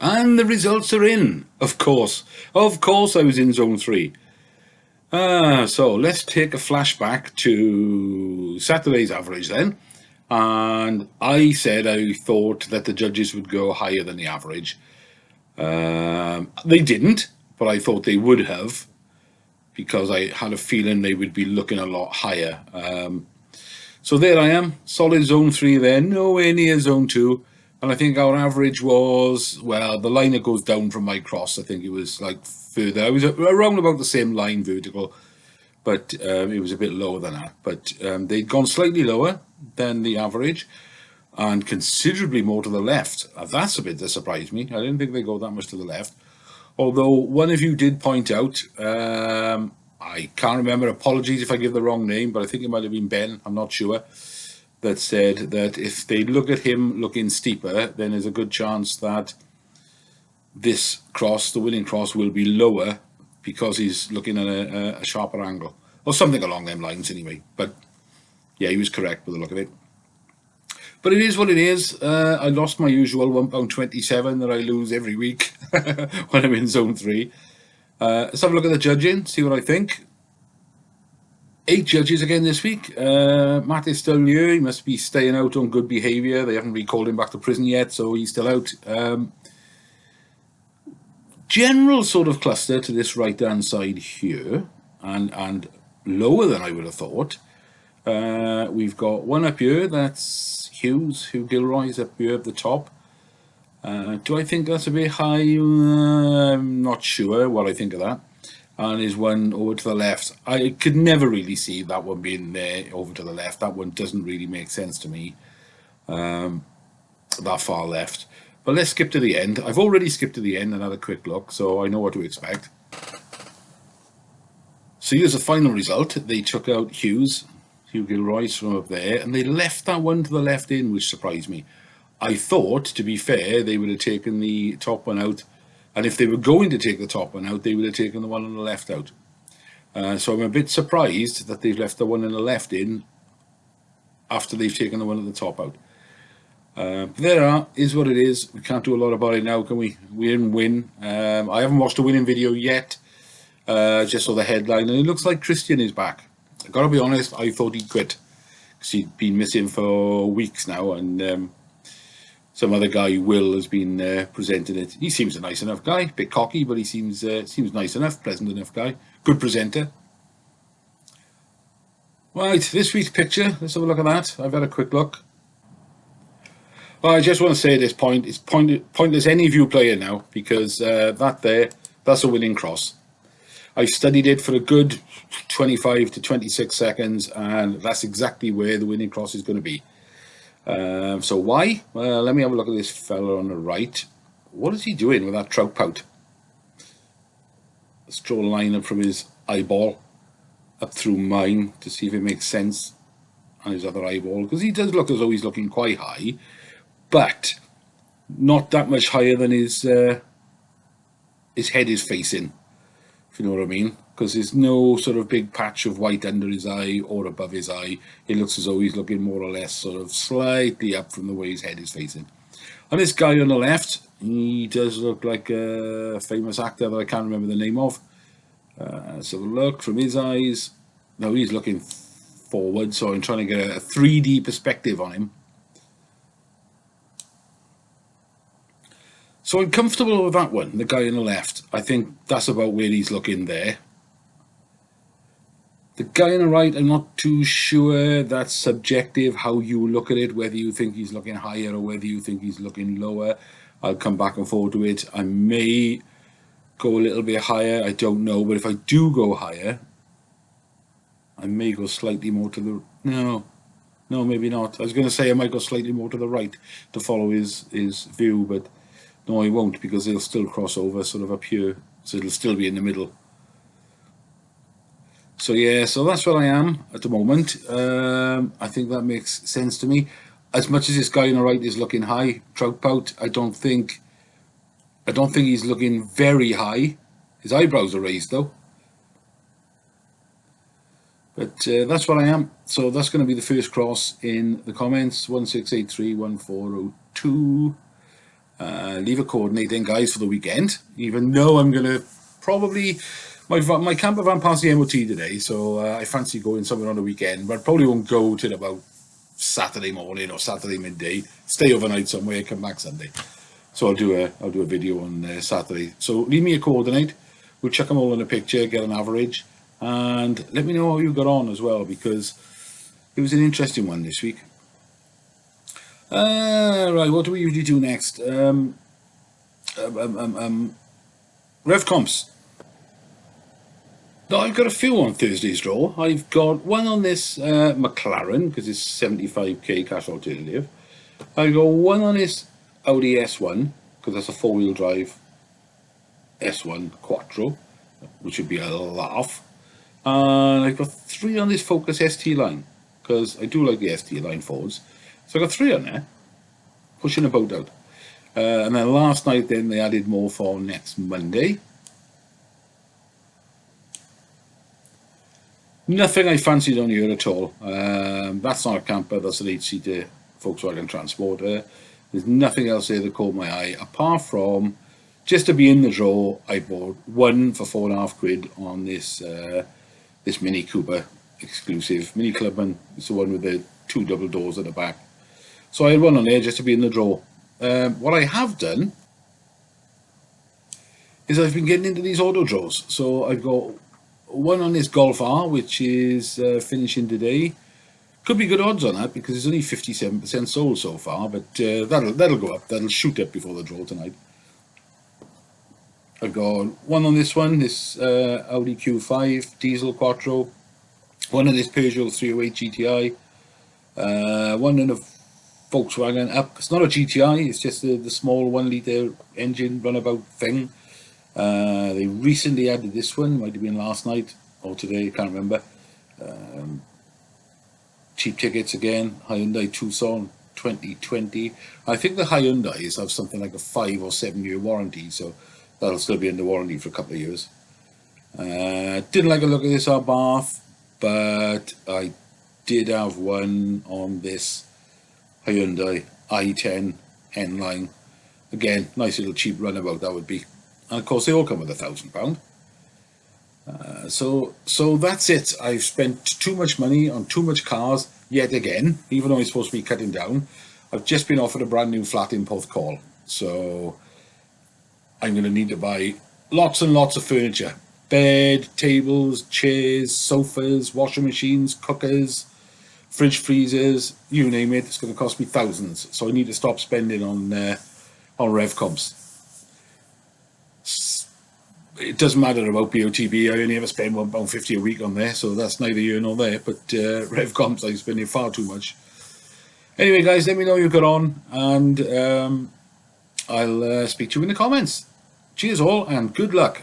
And the results are in, of course. Of course I was in zone 3. So let's take a flashback to Saturday's average then. And I said I thought that the judges would go higher than the average. They didn't, but I thought they would have, because I had a feeling they would be looking a lot higher. So there I am, solid zone 3 there, nowhere near zone 2. And I think our average was, well, the line that goes down from my cross, I think it was like further. I was around about the same line vertical, but it was a bit lower than that. But they'd gone slightly lower than the average and considerably more to the left. That's a bit that surprised me. I didn't think they'd go that much to the left. Although one of you did point out, I can't remember, apologies if I give the wrong name, but I think it might have been Ben, I'm not sure, that said that if they look at him looking steeper, then there's a good chance that this cross, the winning cross, will be lower because he's looking at a sharper angle, or something along them lines anyway. But yeah, he was correct with the look of it. But it is what it is. I lost my usual £1.27 that I lose every week when I'm in zone 3. Let's have a look at the judging, see what I think. 8 judges again this week. Matt is still new. He must be staying out on good behaviour. They haven't recalled him back to prison yet, so he's still out. General sort of cluster to this right-hand side here, and lower than I would have thought. We've got one up here, that's Hugh Gilroy's up here at the top. Do I think that's a bit high? I'm not sure what I think of that. And there's one over to the left. I could never really see that one being there over to the left. That one doesn't really make sense to me, that far left. But let's skip to the end. I've already skipped to the end and had a quick look, so I know what to expect. So here's the final result. They took out Hugh Gilroy's from up there, and they left that one to the left in, which surprised me. I thought, to be fair, they would have taken the top one out. And if they were going to take the top one out, they would have taken the one on the left out. So I'm a bit surprised that they've left the one on the left in after they've taken the one at the top out. There is what it is. We can't do a lot about it now, can we? We didn't win. I haven't watched a winning video yet. Just saw the headline, and it looks like Christian is back. I've got to be honest, I thought he'd quit, because he'd been missing for weeks now, and some other guy, Will, has been presenting it. He seems a nice enough guy, bit cocky, but he seems nice enough, pleasant enough guy, good presenter. Right, this week's picture, let's have a look at that. I've had a quick look. Well, I just want to say at this point, it's pointless any of you playing now, because that's a winning cross. I've studied it for a good 25 to 26 seconds, and that's exactly where the winning cross is going to be. So why? Well, let me have a look at this fella on the right. What is he doing with that trout pout? Let's draw a line up from his eyeball up through mine to see if it makes sense on his other eyeball, because he does look as though he's looking quite high, but not that much higher than his head is facing, if you know what I mean, because there's no sort of big patch of white under his eye or above his eye. It looks as though he's looking more or less sort of slightly up from the way his head is facing. And this guy on the left, he does look like a famous actor that I can't remember the name of. So look from his eyes. No, he's looking forward, so I'm trying to get a 3D perspective on him. So I'm comfortable with that one, the guy on the left. I think that's about where he's looking there. The guy on the right, I'm not too sure. That's subjective, how you look at it, whether you think he's looking higher or whether you think he's looking lower. I'll come back and forth to it. I may go a little bit higher, I don't know. But if I do go higher, I may go slightly more to the... No, maybe not. I was going to say I might go slightly more to the right to follow his view, but no, I won't, because they'll still cross over sort of up here. So it'll still be in the middle. So yeah, so that's where I am at the moment. I think that makes sense to me. As much as this guy on the right is looking high, trout pout, I don't think he's looking very high. His eyebrows are raised though. But that's what I am. So that's going to be the first cross in the comments, 16831402. Leave a coordinate in, guys, for the weekend. Even though I'm going to probably... My camper van passed the MOT today, so I fancy going somewhere on the weekend. But I probably won't go till about Saturday morning or Saturday midday. Stay overnight somewhere, come back Sunday. So I'll do a video on Saturday. So leave me a coordinate. We'll check them all in a picture, get an average, and let me know how you got on as well, because it was an interesting one this week. Right, what do we usually do next? Revcomps. Now, I've got a few on Thursday's draw. I've got one on this McLaren, because it's 75k cash alternative. I've got one on this Audi S1, because that's a four-wheel drive S1 Quattro, which would be a laugh. And I've got three on this Focus ST line, because I do like the ST line Fords. So I got three on there, pushing a boat out. And then last night, then they added more for next Monday. Nothing I fancied on here at all. That's not a camper, that's an 8-seater Volkswagen Transporter. There's nothing else there that caught my eye, apart from, just to be in the draw, I bought one for £4.5 on this this Mini Cooper exclusive. Mini Clubman, it's the one with the two double doors at the back. So I had one on there just to be in the draw. What I have done is I've been getting into these auto draws. So I've got one on this Golf R, which is finishing today. Could be good odds on that because it's only 57% sold so far, but that'll go up. That'll shoot up before the draw tonight. I've got one on this one, this Audi Q5 diesel Quattro. One on this Peugeot 308 GTI. One in a Volkswagen Up. It's not a GTI, it's just the small 1 litre engine runabout thing. They recently added this one, might have been last night or today, I can't remember. Cheap tickets again, Hyundai Tucson 2020. I think the Hyundais have something like a 5 or 7 year warranty, so that'll still be under warranty for a couple of years. Didn't like a look at this Abarth, but I did have one on this Hyundai i10 N-Line. Again, nice little cheap runabout that would be. And of course they all come with £1,000. So that's it. I've spent too much money on too much cars yet again, even though I'm supposed to be cutting down. I've just been offered a brand new flat in Porthcawl, so I'm going to need to buy lots and lots of furniture. Bed, tables, chairs, sofas, washing machines, cookers, fridge freezers, you name it. It's going to cost me thousands, so I need to stop spending on Revcomps. It doesn't matter about BOTB, I only ever spend £1.50 a week on there, so that's neither here nor there, but Revcomps I spend far too much. Anyway guys, let me know you got on, and I'll speak to you in the comments. Cheers all, and good luck.